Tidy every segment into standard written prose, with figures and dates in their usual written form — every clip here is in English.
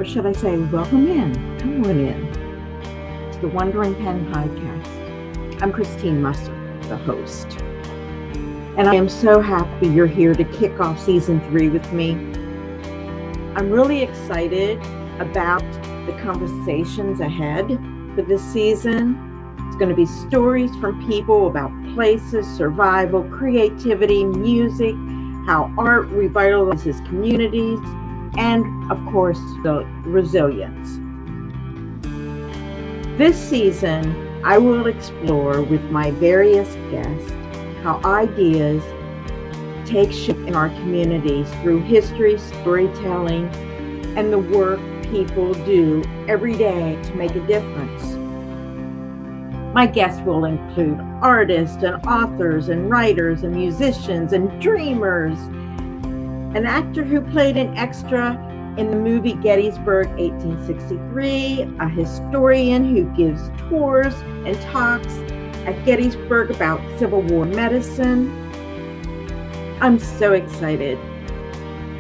or should I say, welcome in, come on in, to the Wandering Pen Podcast. I'm Christine Musser, the host. And I am so happy you're here to kick off season 3 with me. I'm really excited about the conversations ahead for this season. It's going to be stories from people about places, survival, creativity, music, how art revitalizes communities, and of course, the resilience. This season, I will explore with my various guests how ideas take shape in our communities through history, storytelling, and the work people do every day to make a difference. My guests will include artists and authors and writers and musicians and dreamers. An actor who played an extra in the movie Gettysburg 1863, a historian who gives tours and talks at Gettysburg about Civil War medicine. I'm so excited.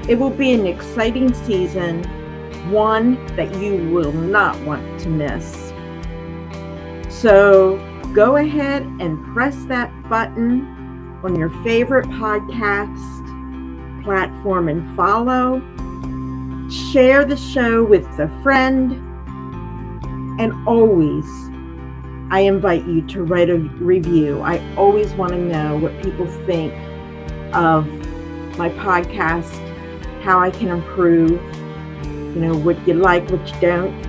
It will be an exciting season, one that you will not want to miss. So go ahead and press that button on your favorite podcast platform and follow. Share the show with a friend. And always, I invite you to write a review. I always want to know what people think of my podcast, how I can improve, what you like, what you don't.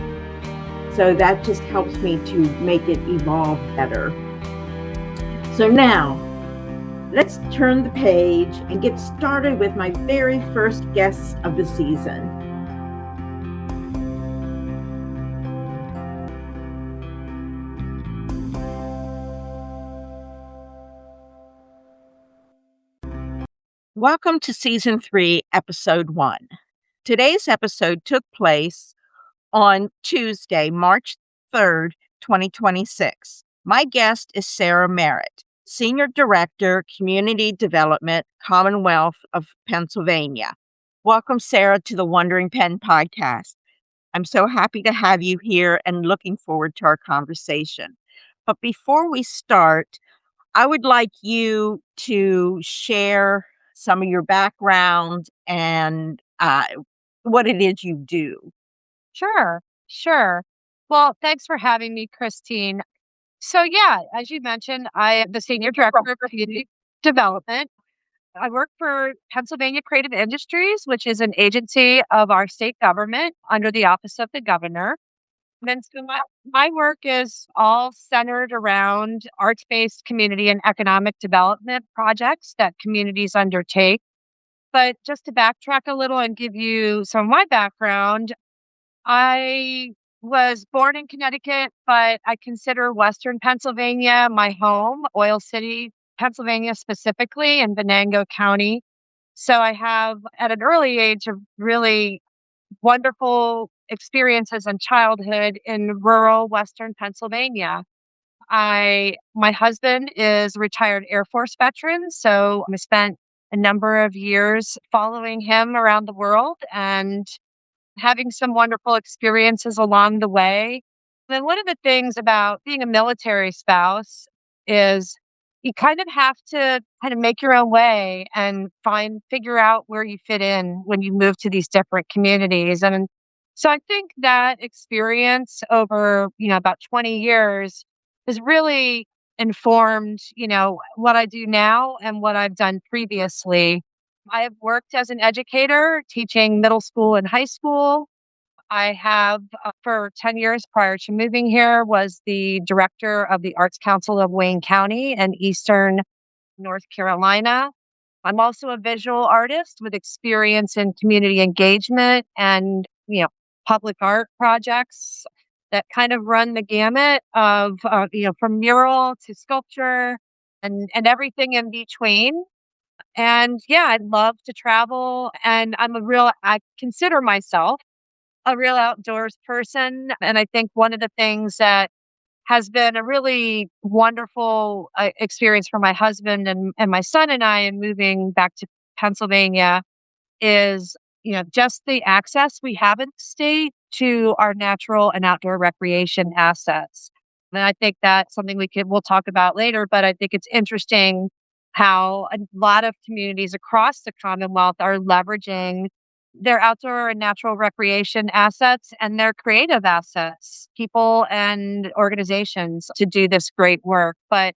So that just helps me to make it evolve better. So now, let's turn the page and get started with my very first guest of the season. Welcome to Season 3, Episode 1. Today's episode took place on Tuesday, March 3rd, 2026. My guest is Sarah Merritt, Senior Director, Community Development, Commonwealth of Pennsylvania. Welcome, Sarah, to the Wandering Pen Podcast. I'm so happy to have you here and looking forward to our conversation. But before we start, I would like you to share some of your background and what it is you do. Sure. Well, thanks for having me, Christine. So yeah, as you mentioned, I am the Senior Director of Community Development. I work for Pennsylvania Creative Industries, which is an agency of our state government under the Office of the Governor. And then so my work is all centered around arts-based community and economic development projects that communities undertake. But just to backtrack a little and give you some of my background, I was born in Connecticut, but I consider Western Pennsylvania my home, Oil City, Pennsylvania specifically, in Venango County. So I have, at an early age, of really wonderful experiences in childhood in rural Western Pennsylvania. My husband is a retired Air Force veteran, so I spent a number of years following him around the world and having some wonderful experiences along the way. And then one of the things about being a military spouse is you kind of have to kind of make your own way and figure out where you fit in when you move to these different communities. And so I think that experience over, about 20 years has really informed, what I do now and what I've done previously. I have worked as an educator, teaching middle school and high school. I have, for 10 years prior to moving here, was the director of the Arts Council of Wayne County and Eastern North Carolina. I'm also a visual artist with experience in community engagement and, public art projects that kind of run the gamut of, from mural to sculpture and everything in between. And yeah, I love to travel, and I consider myself a real outdoors person. And I think one of the things that has been a really wonderful experience for my husband and my son and I in moving back to Pennsylvania is, just the access we have in the state to our natural and outdoor recreation assets. And I think that's something we'll talk about later, but I think it's interesting how a lot of communities across the Commonwealth are leveraging their outdoor and natural recreation assets and their creative assets, people and organizations to do this great work. But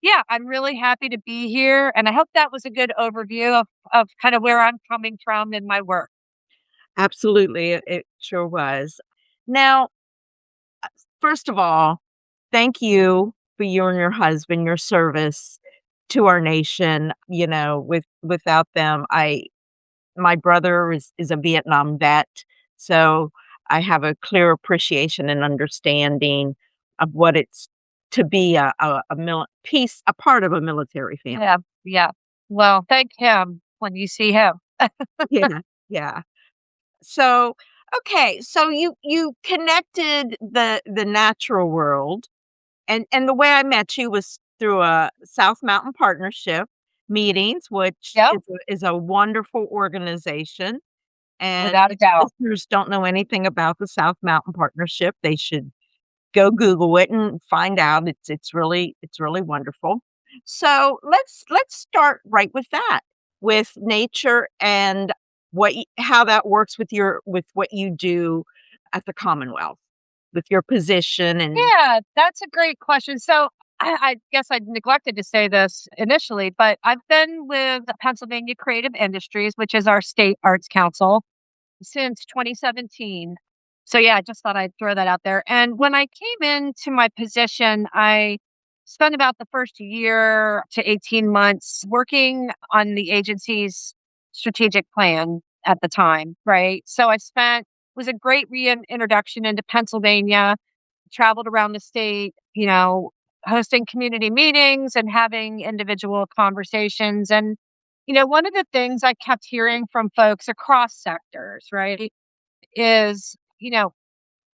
yeah, I'm really happy to be here. And I hope that was a good overview of kind of where I'm coming from in my work. Absolutely, it sure was. Now, first of all, thank you for you and your husband, your service to our nation. Without them, my brother is a Vietnam vet, so I have a clear appreciation and understanding of what it's to be a part of a military family. Yeah. Yeah. Well, thank him when you see him. Yeah, yeah. So, okay, so you connected the natural world, and the way I met you was through a South Mountain Partnership meetings, which Yep. is a wonderful organization. And Without a if doubt. listeners don't know anything about the South Mountain Partnership, they should go Google it and find out. It's really wonderful. So let's start right with that, with nature and how that works with what you do at the Commonwealth, with your position and Yeah, that's a great question. So I guess I neglected to say this initially, but I've been with Pennsylvania Creative Industries, which is our state arts council, since 2017. So yeah, I just thought I'd throw that out there. And when I came into my position, I spent about the first year to 18 months working on the agency's strategic plan at the time, right? So I spent was a great reintroduction into Pennsylvania, traveled around the state, hosting community meetings and having individual conversations. And, one of the things I kept hearing from folks across sectors, right, is,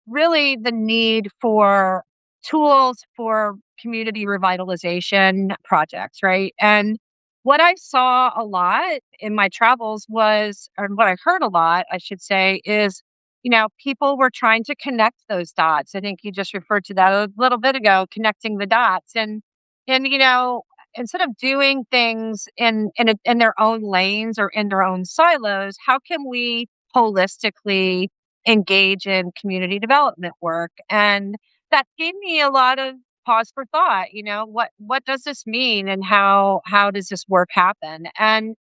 really the need for tools for community revitalization projects, right? And what I saw a lot in my travels was, or what I heard a lot, I should say, is, people were trying to connect those dots. I think you just referred to that a little bit ago, connecting the dots. And instead of doing things in their own lanes or in their own silos, how can we holistically engage in community development work? And that gave me a lot of pause for thought. What does this mean, and how does this work happen? And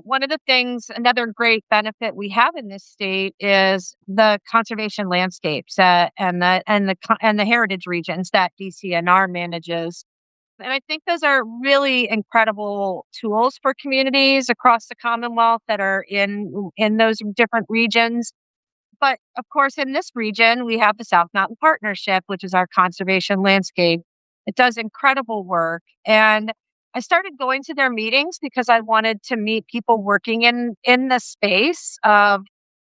one of the things, another great benefit we have in this state is the conservation landscapes, and the heritage regions that DCNR manages. And I think those are really incredible tools for communities across the Commonwealth that are in those different regions. But of course, in this region, we have the South Mountain Partnership, which is our conservation landscape. It does incredible work. And I started going to their meetings because I wanted to meet people working in the space of,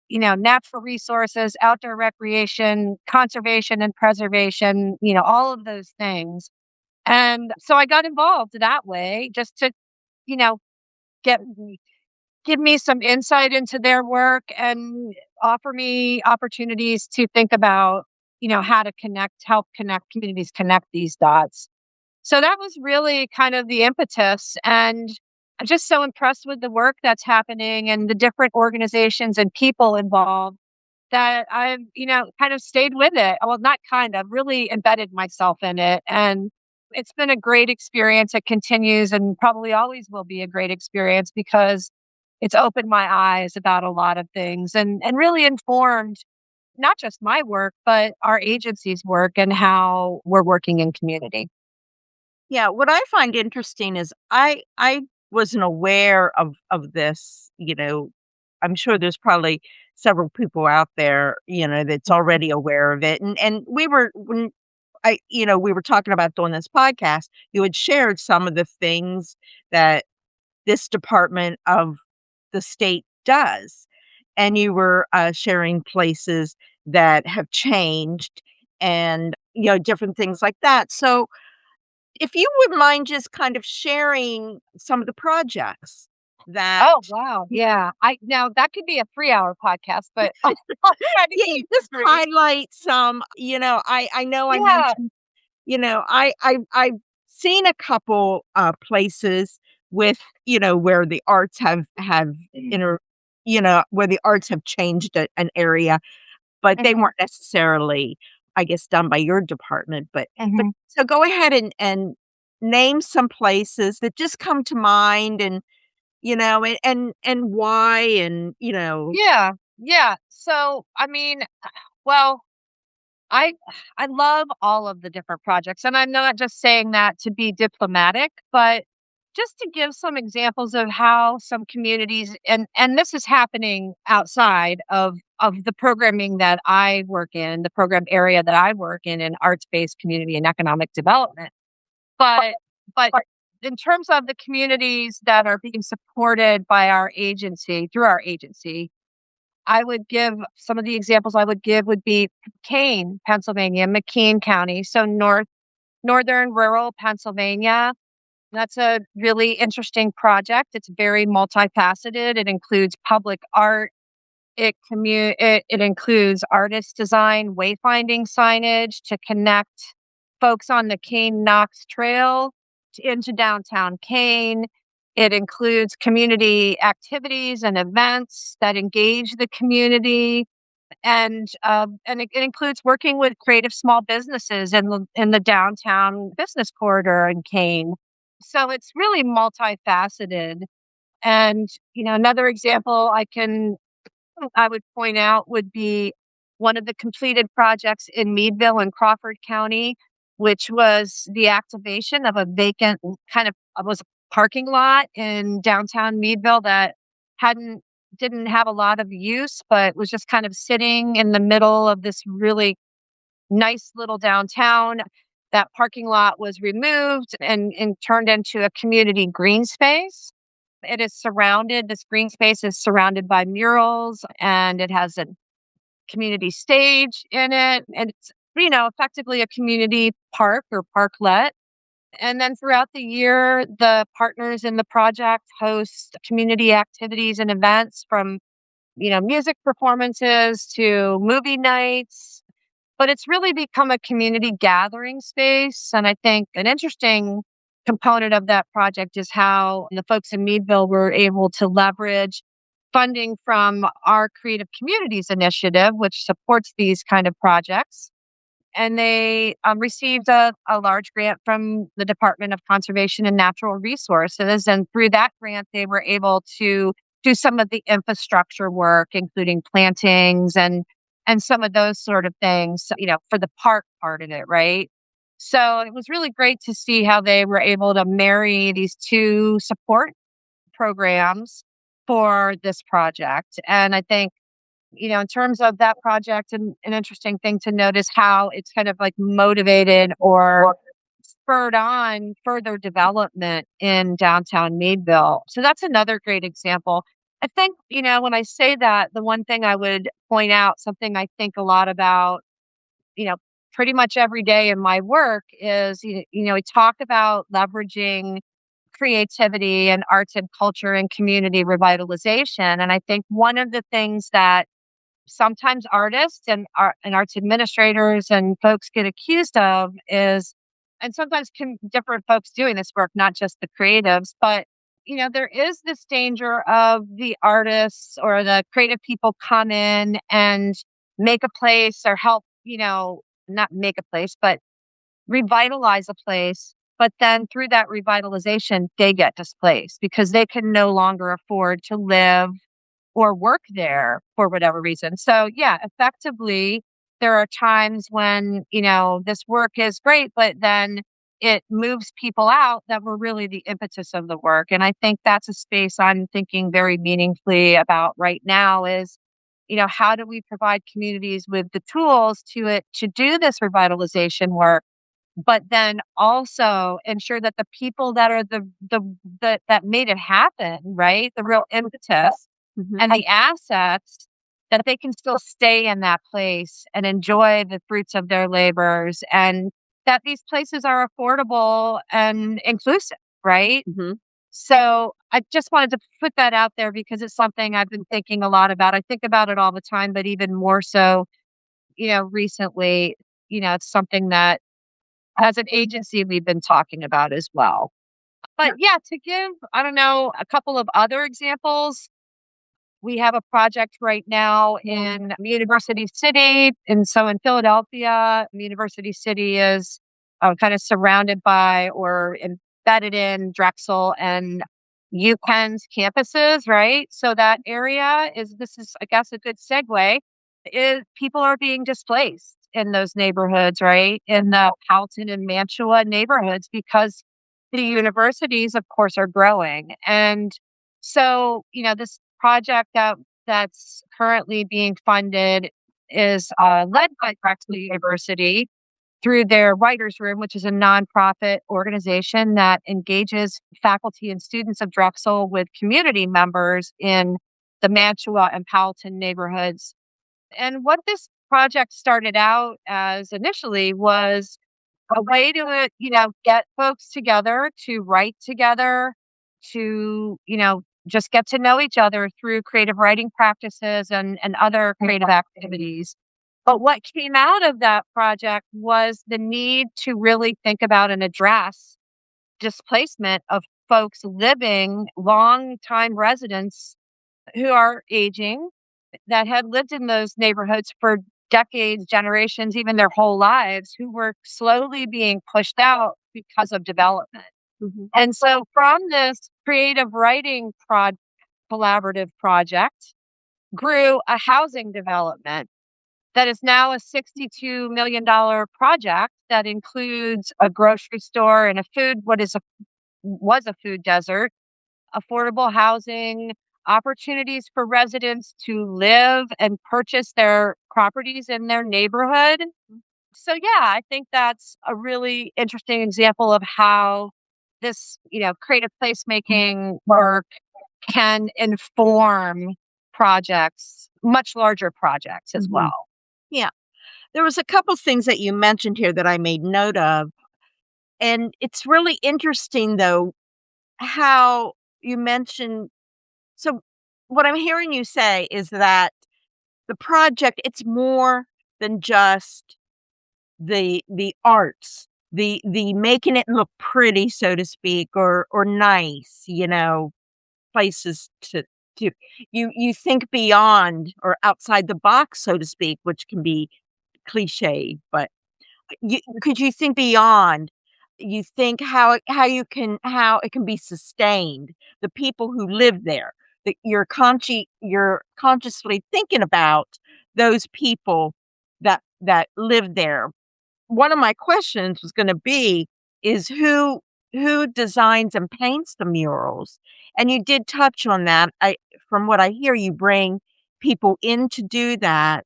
natural resources, outdoor recreation, conservation and preservation, all of those things. And so I got involved that way just to, you know, get give me some insight into their work and offer me opportunities to think about, how to help connect communities, connect these dots. So that was really kind of the impetus. And I'm just so impressed with the work that's happening and the different organizations and people involved that I've, kind of stayed with it. Well, not kind of, really embedded myself in it. And it's been a great experience. It continues and probably always will be a great experience because it's opened my eyes about a lot of things and really informed not just my work, but our agency's work and how we're working in community. yeah, what I find interesting is I wasn't aware of this. I'm sure there's probably several people out there, that's already aware of it. And we were when we were talking about doing this podcast, you had shared some of the things that this department of the state does. And you were sharing places that have changed and, different things like that. So if you would mind just kind of sharing some of the projects. that. Oh, wow. Yeah. Now that could be a 3-hour podcast, but I'll try to Yeah, keep it just brief. highlight some, I know I Yeah. mentioned, I've seen a couple, places with, where the arts have inter where the arts have changed an area, but they Mhm, weren't necessarily, I guess, done by your department, but mhm. so go ahead and name some places that just come to mind and, and why and, Yeah. Yeah. So, I mean, well, I I love all of the different projects, and I'm not just saying that to be diplomatic, but just to give some examples of how some communities, and this is happening outside of the programming that I work in, the program area that I work in arts-based community and economic development. But in terms of the communities that are being supported by our agency, through our agency, I would give some of the examples I would give would be Kane, Pennsylvania, McKean County, so northern rural Pennsylvania. That's a really interesting project. It's very multifaceted. It includes public art. It includes artist design, wayfinding signage to connect folks on the Kane Knox Trail into downtown Kane. It includes community activities and events that engage the community, and it includes working with creative small businesses in the downtown business corridor in Kane. So it's really multifaceted. And another example I would point out would be one of the completed projects in Meadville and Crawford County, which was the activation of a vacant kind of was a parking lot in downtown Meadville that hadn't didn't have a lot of use, but was just kind of sitting in the middle of this really nice little downtown. That parking lot was removed and turned into a community green space. This green space is surrounded by murals, and it has a community stage in it. And it's, effectively a community park or parklet. And then throughout the year, the partners in the project host community activities and events from, music performances to movie nights. But it's really become a community gathering space. And I think an interesting component of that project is how the folks in Meadville were able to leverage funding from our Creative Communities initiative, which supports these kind of projects. And they received a large grant from the Department of Conservation and Natural Resources. And through that grant, they were able to do some of the infrastructure work, including plantings and some of those sort of things, for the park part of it, right? So it was really great to see how they were able to marry these two support programs for this project. And I think, in terms of that project, and an interesting thing to notice how it's kind of like motivated or spurred on further development in downtown Meadville. So that's another great example. I think, when I say that, the one thing I would point out, something I think a lot about, you know, pretty much every day in my work is, we talk about leveraging creativity and arts and culture and community revitalization. And I think one of the things that sometimes artists and arts administrators and folks get accused of is, and sometimes different folks doing this work, not just the creatives, but there is this danger of the artists or the creative people come in and make a place or help, not make a place, but revitalize a place. But then through that revitalization, they get displaced because they can no longer afford to live or work there for whatever reason. So yeah, effectively, there are times when, this work is great, but then it moves people out that were really the impetus of the work. And I think that's a space I'm thinking very meaningfully about right now is, how do we provide communities with the tools to do this revitalization work, but then also ensure that the people that are that made it happen, right? The real impetus Mhm. and the assets, that they can still stay in that place and enjoy the fruits of their labors, and that these places are affordable and inclusive, right? Mhm. So I just wanted to put that out there because it's something I've been thinking a lot about. I think about it all the time, but even more so, recently, it's something that as an agency we've been talking about as well. But yeah, to give, I don't know, a couple of other examples, we have a project right now in University City. And so in Philadelphia, University City is kind of surrounded by or embedded in Drexel and UPenn's campuses, right? So that area this is, I guess, a good segue, is people are being displaced in those neighborhoods, right? In the Powelton and Mantua neighborhoods because the universities, of course, are growing. And so, this project that's currently being funded is led by Drexel University through their Writers Room, which is a nonprofit organization that engages faculty and students of Drexel with community members in the Mantua and Powelton neighborhoods. And what this project started out as initially was a way to, get folks together to write together, to, just get to know each other through creative writing practices and other creative activities. But what came out of that project was the need to really think about and address displacement of folks living, long-time residents who are aging, that had lived in those neighborhoods for decades, generations, even their whole lives, who were slowly being pushed out because of development. And so from this creative writing collaborative project grew a housing development that is now a $62 million project that includes a grocery store and was a food desert, affordable housing, opportunities for residents to live and purchase their properties in their neighborhood. So yeah, I think that's a really interesting example of how this, creative placemaking work can inform projects, much larger projects as well. Yeah. There was a couple things that you mentioned here that I made note of. And it's really interesting, though, how you mentioned. So, what I'm hearing you say is that the project, it's more than just the arts, the making it look pretty, so to speak, or nice, places to you think beyond or outside the box, so to speak, which can be cliched, but could you think beyond? You think how it can be sustained, the people who live there, that you're consciously thinking about those people that live there. One of my questions was gonna be, is who designs and paints the murals? And you did touch on that. From what I hear, you bring people in to do that,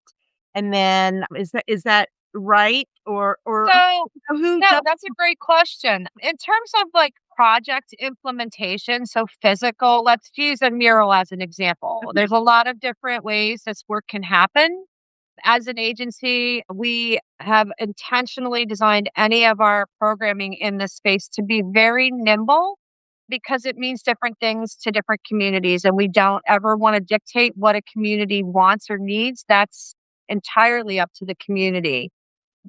and then is that right? Or So, who no, does. that's a great question. In terms of like project implementation, so physical, let's use a mural as an example. There's a lot of different ways this work can happen. As an agency, we have intentionally designed any of our programming in this space to be very nimble because it means different things to different communities. And we don't ever want to dictate what a community wants or needs. That's entirely up to the community.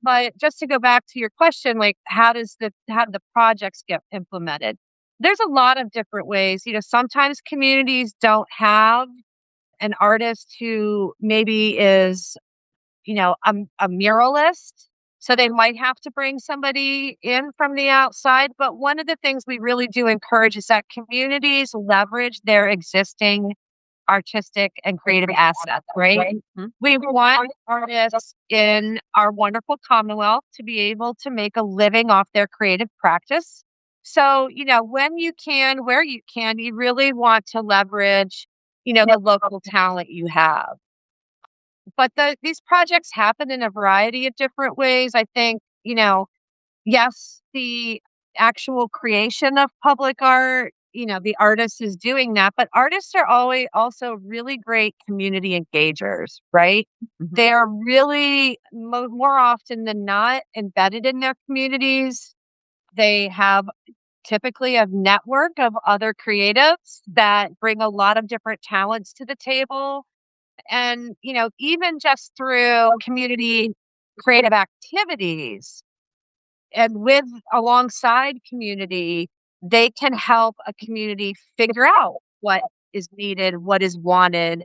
But just to go back to your question, like how do the projects get implemented? There's a lot of different ways. Sometimes communities don't have an artist who maybe is, a muralist. So they might have to bring somebody in from the outside. But one of the things we really do encourage is that communities leverage their existing artistic and creative assets, right? We want artists in our wonderful Commonwealth to be able to make a living off their creative practice. So, when you can, where you can, you really want to leverage, the local talent you have. But these projects happen in a variety of different ways. I think, yes, the actual creation of public art, the artist is doing that, but artists are always also really great community engagers, right? They are really more often than not embedded in their communities. They have typically a network of other creatives that bring a lot of different talents to the table. And, even just through community creative activities and with alongside community, they can help a community figure out what is needed, what is wanted.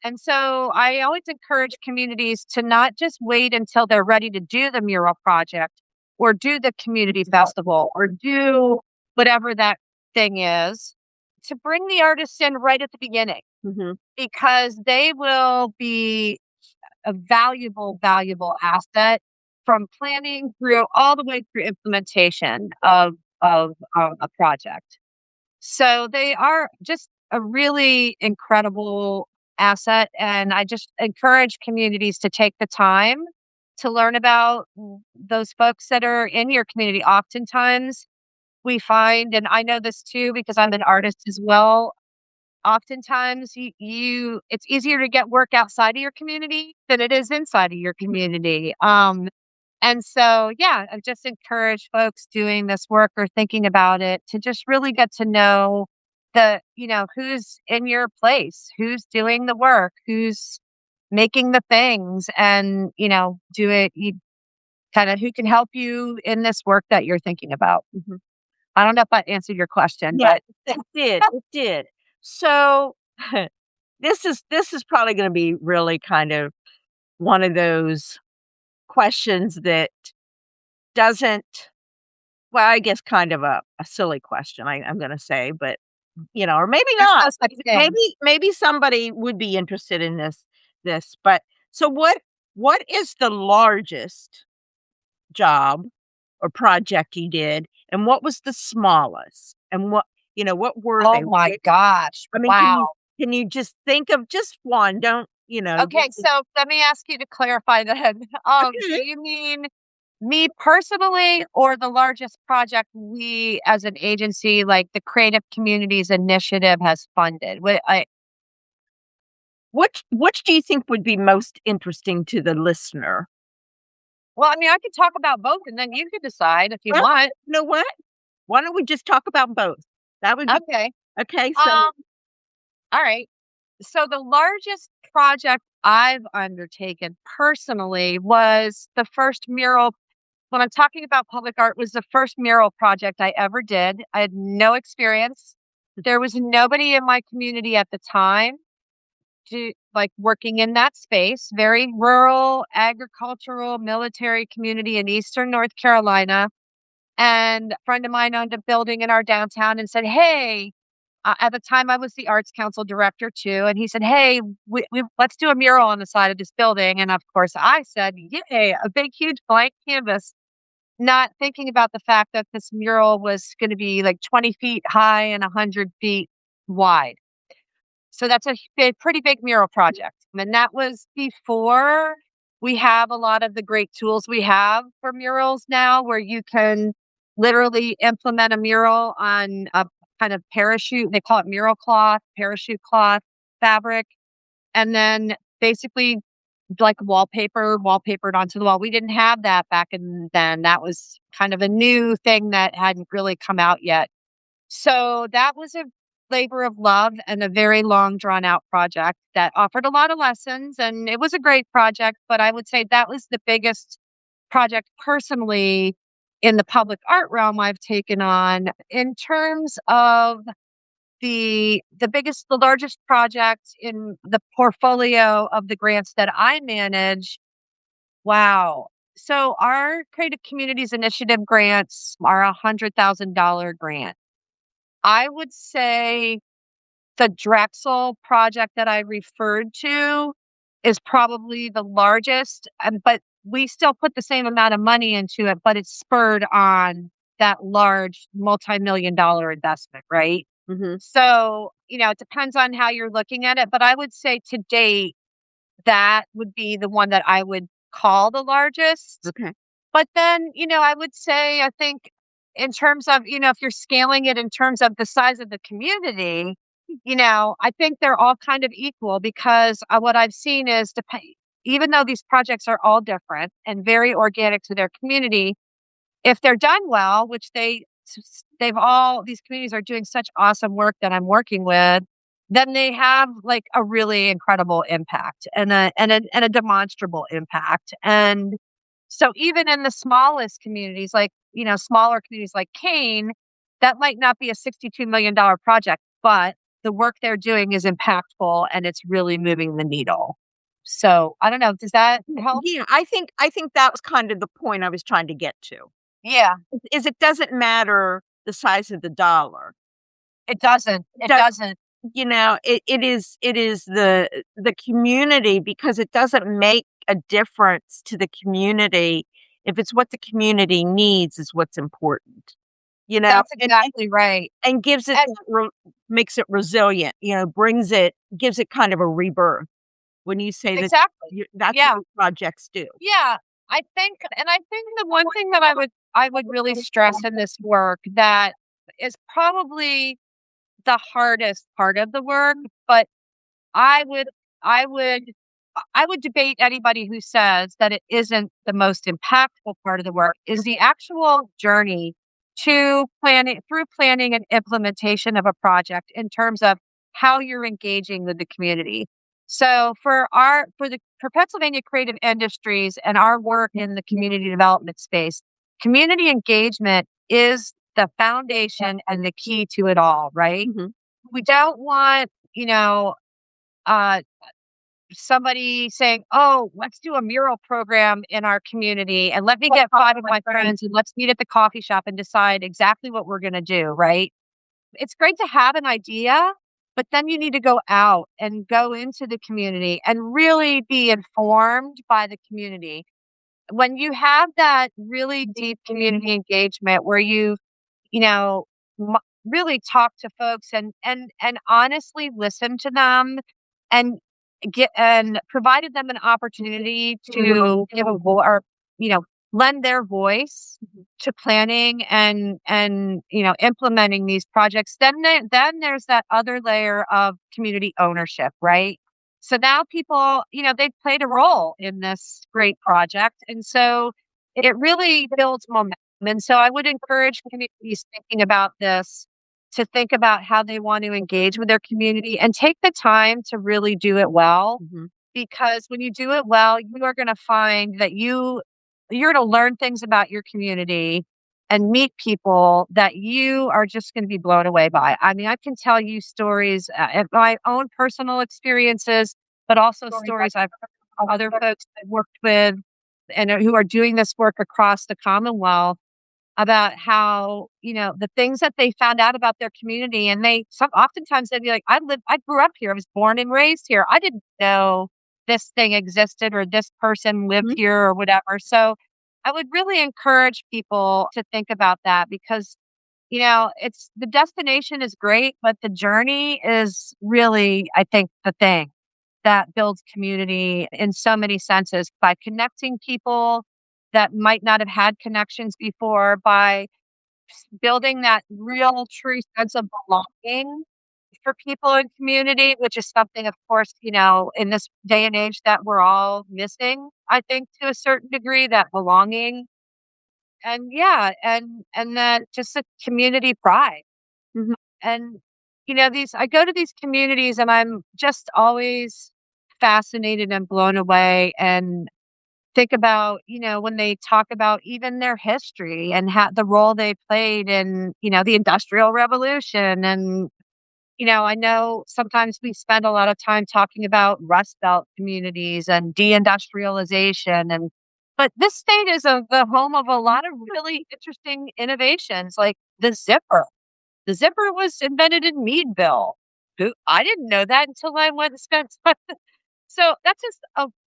And so I always encourage communities to not just wait until they're ready to do the mural project or do the community festival or do whatever that thing is, to bring the artists in right at the beginning, Mm-hmm. because they will be a valuable, valuable asset from planning through all the way through implementation of a project. So they are just a really incredible asset. And I just encourage communities to take the time to learn about those folks that are in your community. Oftentimes we find, and I know this too, because I'm an artist as well, oftentimes it's easier to get work outside of your community than it is inside of your community. And so, yeah, I just encourage folks doing this work or thinking about it to just really get to know who's in your place, who's doing the work, who's making the things, and, do it, you kind of who can help you in this work that you're thinking about. Mm-hmm. I don't know if that answered your question, Yeah, but it did. It did. So this is probably going to be really kind of one of those questions that doesn't, well, I guess kind of a silly question, I'm going to say, but or maybe there's not. no such thing. Maybe somebody would be interested in this. But so what is the largest job or project you did, and what was the smallest? And what were Oh they? my gosh. I mean, Wow. can you just think of just one? Don't, Okay, so let me ask you to clarify that. Do okay. you mean me personally or the largest project we as an agency, like the Creative Communities Initiative, has funded? Which do you think would be most interesting to the listener? Well, I mean, I could talk about both and then you could decide if you Well, want. you know what? Why don't we just talk about both? That would be Okay. okay. So Um, all right. So the largest project I've undertaken personally was the first mural. When I'm talking about public art, was the first mural project I ever did. I had no experience. There was nobody in my community at the time working in that space. Very rural, agricultural, military community in Eastern North Carolina. And a friend of mine owned a building in our downtown and said, "Hey," at the time I was the arts council director too. And he said, "Hey, let's do a mural on the side of this building." And of course I said, "Yay, a big, huge blank canvas," not thinking about the fact that this mural was going to be like 20 feet high and 100 feet wide. So that's pretty big mural project. And that was before we have a lot of the great tools we have for murals now, where you can literally implement a mural on a kind of parachute. They call it mural cloth, parachute cloth fabric. And then basically like wallpapered onto the wall. We didn't have that back in then. That was kind of a new thing that hadn't really come out yet. So that was a labor of love and a very long drawn out project that offered a lot of lessons, and it was a great project, but I would say that was the biggest project personally in the public art realm I've taken on. In terms of the largest project in the portfolio of the grants that I manage. Wow. So our Creative Communities Initiative grants are $100,000 grant. I would say the Drexel project that I referred to is probably the largest, but we still put the same amount of money into it, but it's spurred on that large multi-million dollar investment, right? mhm, So, it depends on how you're looking at it, but I would say to date, that would be the one that I would call the largest. okay. But then, I would say, I think in terms of, if you're scaling it in terms of the size of the community, I think they're all kind of equal because what I've seen is even though these projects are all different and very organic to their community, if they're done well, which they these communities are doing such awesome work that I'm working with, then they have like a really incredible impact and a demonstrable impact. And so even in the smallest communities, like, smaller communities like Kane, that might not be a $62 million project, but the work they're doing is impactful and it's really moving the needle. So I don't know, does that help? Yeah, I think that was kind of the point I was trying to get to, Yeah, is it doesn't matter the size of the dollar. it doesn't. It Does doesn't. it is the community, because it doesn't make a difference to the community if it's what the community needs is what's important, That's and exactly right. gives it And that makes it resilient, gives it kind of a rebirth when you say that exactly. that's what Yeah. your projects do. Yeah. I think the one thing that I would really stress in this work that is probably the hardest part of the work, but I would I would I would debate anybody who says that it isn't the most impactful part of the work is the actual journey to planning and implementation of a project in terms of how you're engaging with the community. So for Pennsylvania Creative Industries and our work in the community development space, community engagement is the foundation and the key to it all, right? Mhm. We don't want, uh, somebody saying, "Oh, let's do a mural program in our community and let me get 5 of my friends and let's meet at the coffee shop and decide exactly what we're gonna do," right? It's great to have an idea, but then you need to go out and go into the community and really be informed by the community. When you have that really deep community engagement where you know, m really talk to folks and honestly listen to them and provided them an opportunity to give a vo or, you know, lend their voice Mhm. to planning and implementing these projects, then there's that other layer of community ownership, right? So now people, they've played a role in this great project, and so it really builds momentum. And so I would encourage communities thinking about this to think about how they want to engage with their community and take the time to really do it well. Mhm. Because when you do it well, you are going to find that you're going to learn things about your community and meet people that you are just going to be blown away by. I mean, I can tell you stories of my own personal experiences, but also stories I've heard from other folks I've worked with and who are doing this work across the Commonwealth about how, the things that they found out about their community. And oftentimes they'd be like, I grew up here. I was born and raised here. I didn't know this thing existed or this person lived Mhm. here or whatever. So I would really encourage people to think about that because, it's the destination is great, but the journey is really, I think, the thing that builds community in so many senses by connecting people that might not have had connections before, by building that real true sense of belonging for people in community, which is something, of course, in this day and age that we're all missing, I think, to a certain degree, that belonging. And yeah, and then just a community pride. Mhm. And these I go to these communities and I'm just always fascinated and blown away and think about, when they talk about even their history and the role they played in, the Industrial Revolution. And, I know sometimes we spend a lot of time talking about Rust Belt communities and deindustrialization. But this state is the home of a lot of really interesting innovations like the zipper. The zipper was invented in Meadville. I didn't know that until I went and spent time. So that's just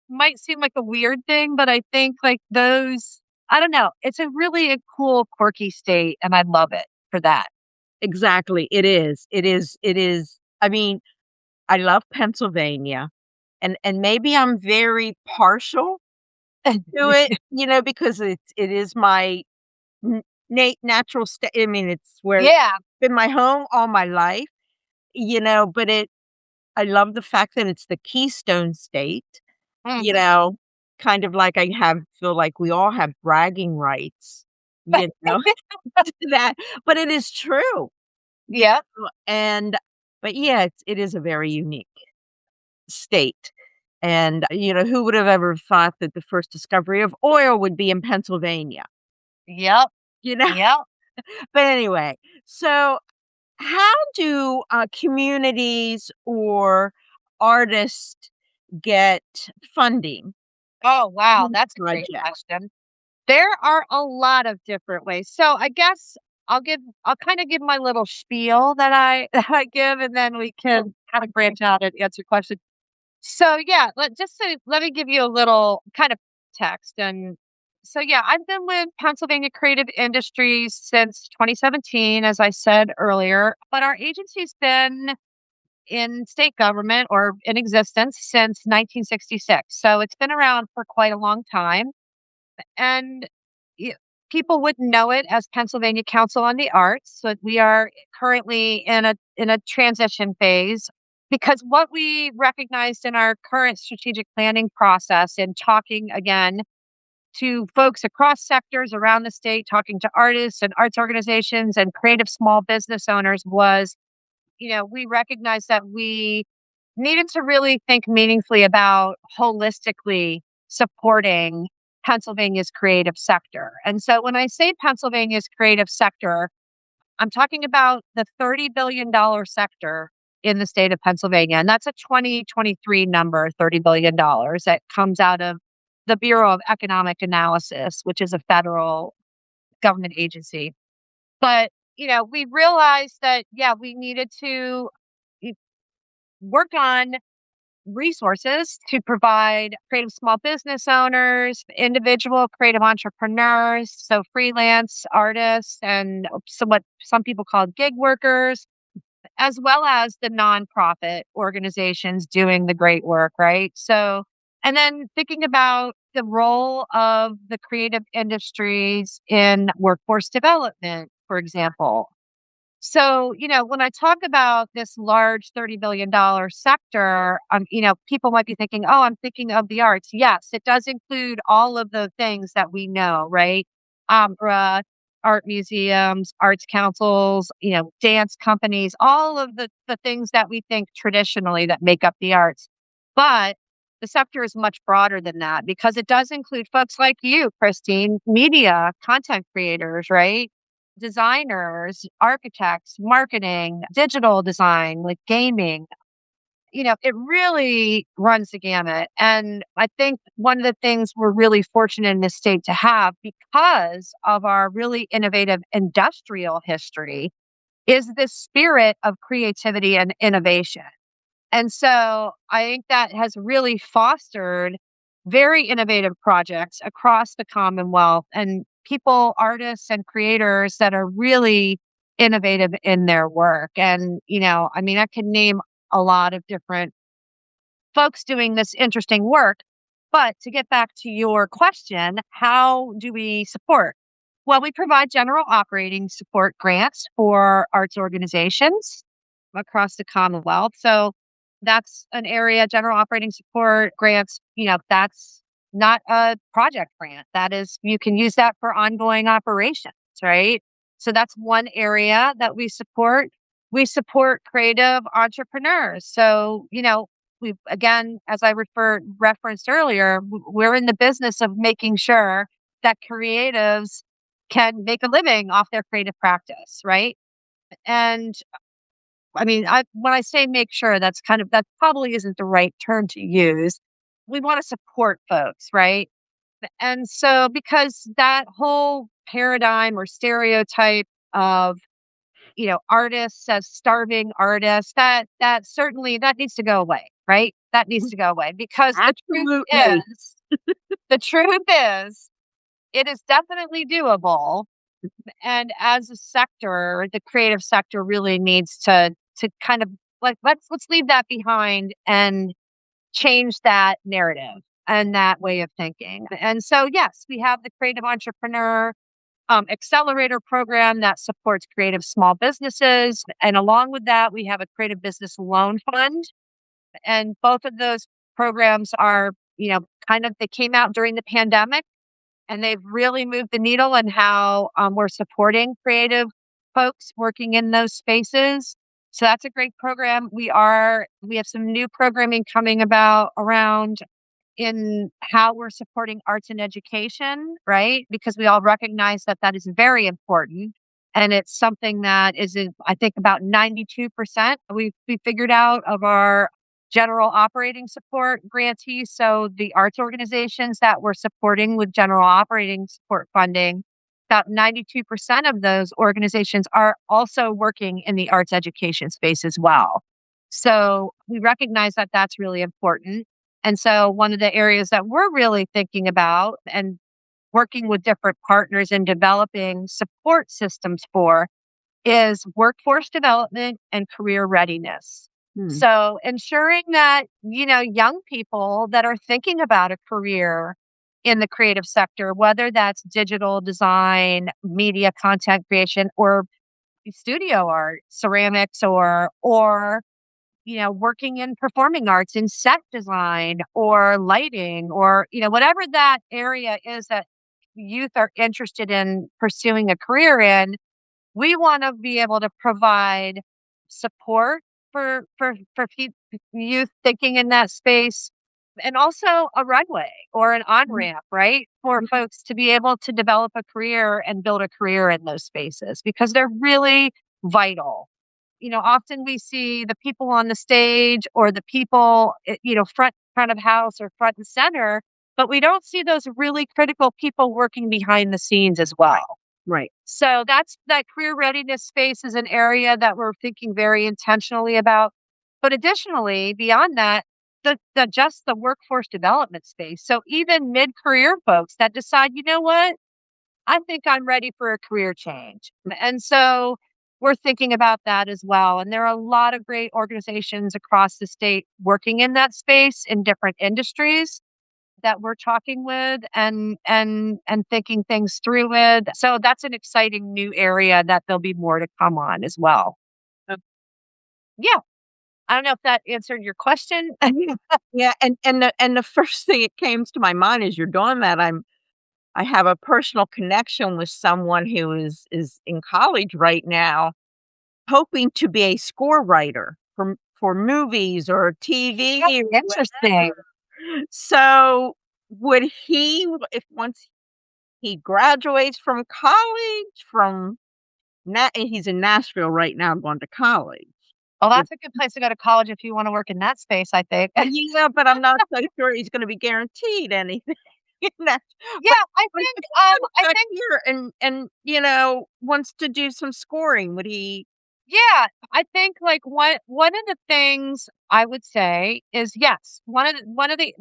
might seem like a weird thing, but I think like those, I don't know. It's a really a cool, quirky state, and I love it for that. Exactly, it is. It is. I mean, I love Pennsylvania, and maybe I'm very partial to it, because it is my n natural state. I mean, it's where it's Yeah. been my home all my life, but I love the fact that it's the Keystone State, you Mhm. know, kind of like I feel like we all have bragging rights, you know, that, but it is true. Yeah. And, but yeah, it is a very unique state. And, who would have ever thought that the first discovery of oil would be in Pennsylvania, Yep. you know? Yep. But anyway, so how do communities or artists get funding Oh, for wow. the That's a great project? question. There are a lot of different ways. So I guess I'll kind of give my little spiel that I that I give, and then we can kind of branch out and answer questions. So yeah, let me give you a little kind of text. And so yeah, I've been with Pennsylvania Creative Industries since 2017, as I said earlier, but our agency's been in state government or in existence since 1966. So it's been around for quite a long time. And y- people would know it as Pennsylvania Council on the Arts. So we are currently in a transition phase because what we recognized in our current strategic planning process in talking again to folks across sectors around the state, talking to artists and arts organizations and creative small business owners was, we recognized that we needed to really think meaningfully about holistically supporting Pennsylvania's creative sector. And so when I say Pennsylvania's creative sector, I'm talking about the $30 billion sector in the state of Pennsylvania. And that's a 2023 number, $30 billion that comes out of the Bureau of Economic Analysis, which is a federal government agency. But, we realized that, yeah, we needed to y- work on resources to provide creative small business owners, individual creative entrepreneurs, so freelance artists and what some people call gig workers, as well as the nonprofit organizations doing the great work, right? So, and then thinking about the role of the creative industries in workforce development, for example. So, when I talk about this large $30 billion sector, people might be thinking, oh, I'm thinking of the arts. Yes, it does include all of the things that we know, right? Opera, art museums, arts councils, dance companies, all of the things that we think traditionally that make up the arts. But the sector is much broader than that because it does include folks like you, Christine, media, content creators, right? Designers, architects, marketing, digital design, like gaming. It really runs the gamut. And I think one of the things we're really fortunate in this state to have because of our really innovative industrial history is this spirit of creativity and innovation. And so I think that has really fostered very innovative projects across the Commonwealth and people, artists, and creators that are really innovative in their work. And, I can name a lot of different folks doing this interesting work. But to get back to your question, how do we support? Well, we provide general operating support grants for arts organizations across the Commonwealth. So that's an area, general operating support grants, that's not a project grant. That is, you can use that for ongoing operations, right? So that's one area that we support. We support creative entrepreneurs. So, we again, as I referenced earlier, we're in the business of making sure that creatives can make a living off their creative practice, right? And when I say make sure, that probably isn't the right term to use. We want to support folks, right? And so, because that whole paradigm or stereotype of, artists as starving artists, that certainly that needs to go away, right? That needs to go away because Absolutely. the truth is, it is definitely doable. And as a sector, the creative sector really needs to kind of like let's leave that behind and change that narrative and that way of thinking. And so yes, we have the Creative Entrepreneur Accelerator program that supports creative small businesses. And along with that, we have a Creative Business Loan Fund. And both of those programs are, kind of they came out during the pandemic and they've really moved the needle in how we're supporting creative folks working in those spaces. So that's a great program. We have some new programming coming about around in how we're supporting arts and education, right? Because we all recognize that that is very important. And it's something that is, I think, about 92% we figured out of our general operating support grantees. So the arts organizations that we're supporting with general operating support funding, about 92% of those organizations are also working in the arts education space as well. So we recognize that that's really important. And so one of the areas that we're really thinking about and working with different partners and developing support systems for is workforce development and career readiness. Hmm. So ensuring that, young people that are thinking about a career in the creative sector, whether that's digital design, media content creation, or studio art, ceramics, or working in performing arts in set design or lighting or, whatever that area is that youth are interested in pursuing a career in, we want to be able to provide support for youth thinking in that space and also a runway or an on-ramp, right? For folks to be able to develop a career and build a career in those spaces because they're really vital. Often we see the people on the stage or the people, front of house or front and center, but we don't see those really critical people working behind the scenes as well. Right. So that career readiness space is an area that we're thinking very intentionally about. But additionally, beyond that, the workforce development space. So even mid-career folks that decide, you know what, I think I'm ready for a career change. And so we're thinking about that as well. And there are a lot of great organizations across the state working in that space in different industries that we're talking with and thinking things through with. So that's an exciting new area that there'll be more to come on as well. Yeah. I don't know if that answered your question. Yeah, and the first thing that came to my mind as you're doing that, I have a personal connection with someone who is in college right now, hoping to be a score writer for movies or That's TV or interesting. whatever. So, would he if once he graduates from college from he's in Nashville right now going to college. Well, Would that's a good place to go to college if you want to work in that space, I think. Yeah, but I'm not so sure he's gonna be guaranteed anything in that. Yeah, But I but think if he comes I back think here and, wants to do some scoring, would he yeah, I think like one of the things I would say is yes, one of the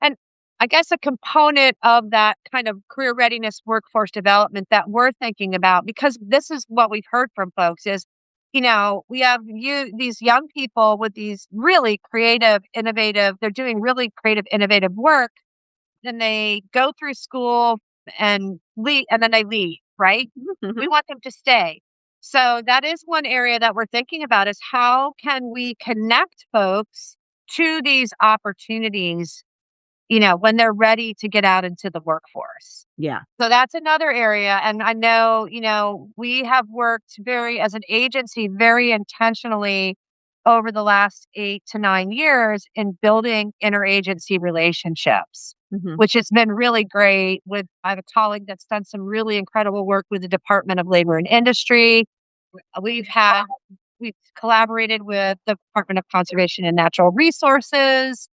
and I guess a component of that kind of career readiness workforce development that we're thinking about, because this is what we've heard from folks is, we have these young people with these really creative, innovative, they're doing really creative, innovative work. Then they go through school and leave, and then they leave, right? We Mhm. want them to stay. So that is one area that we're thinking about is how can we connect folks to these opportunities, when they're ready to get out into the workforce. Yeah. So that's another area. And I know, we have worked as an agency, very intentionally over the last 8 to 9 years in building interagency relationships, Mhm. which has been really great. I have a colleague that's done some really incredible work with the Department of Labor and Industry. We've had, we've collaborated with the Department of Conservation and Natural Resources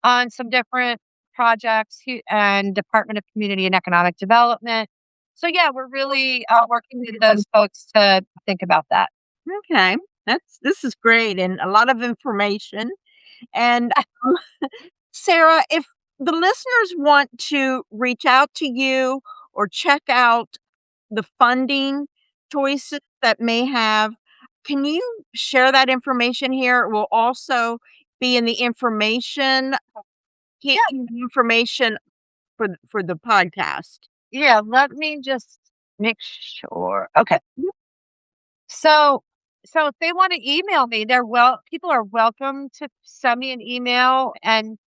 on some different projects and Department of Community and Economic Development. So yeah, we're really working with those folks to think about that. Okay. This is great and a lot of information. And, Sarah, if the listeners want to reach out to you or check out the funding choices that may have, can you share that information here? It will also be in the information Yeah, information for the podcast. yeah. Let me just make sure. Okay. So, so if they want to email me, people are welcome to send me an email and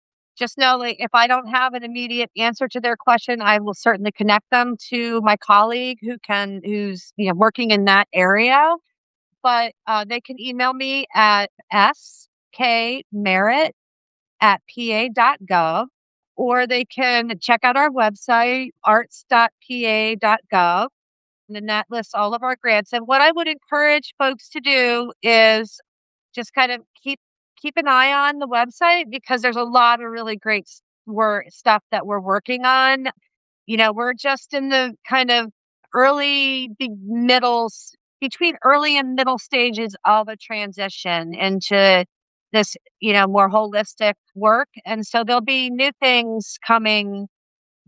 just know, like, if I don't have an immediate answer to their question, I will certainly connect them to my colleague who's working in that area. But they can email me at skmerritt@pa.gov, or they can check out our website, arts.pa.gov, and then that lists all of our grants. And what I would encourage folks to do is just kind of keep an eye on the website, because there's a lot of really great stuff that we're working on. We're just in the kind of between early and middle stages of a transition into this, more holistic work. And so there'll be new things coming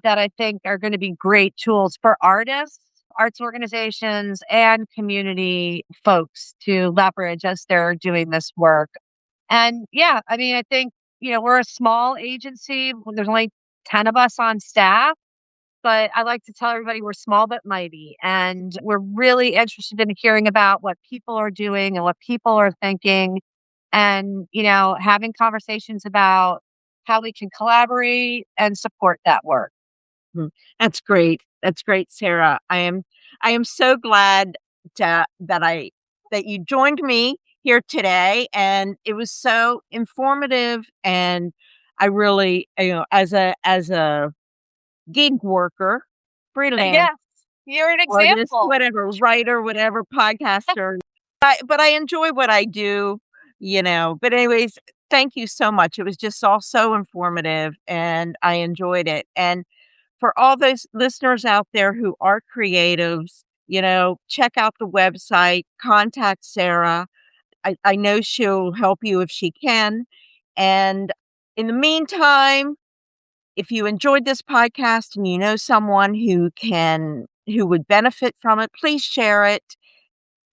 that I think are going to be great tools for artists, arts organizations, and community folks to leverage as they're doing this work. And yeah, I mean, I think, we're a small agency. There's only 10 of us on staff, but I like to tell everybody we're small but mighty. And we're really interested in hearing about what people are doing and what people are thinking, and, having conversations about how we can collaborate and support that work. That's great. That's great, Sarah. I am so glad that you joined me here today, and it was so informative. And I really, as a gig worker, freelance Yes, you're an artist, example. whatever, writer, whatever, podcaster, but I enjoy what I do. But anyways, thank you so much. It was just all so informative, and I enjoyed it. And for all those listeners out there who are creatives, check out the website, contact Sarah. I know she'll help you if she can. And in the meantime, if you enjoyed this podcast and you know someone who would benefit from it, please share it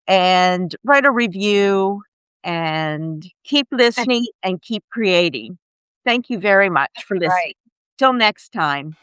and write a review, and keep listening and keep creating. Thank you very much for listening. Right. Till next time.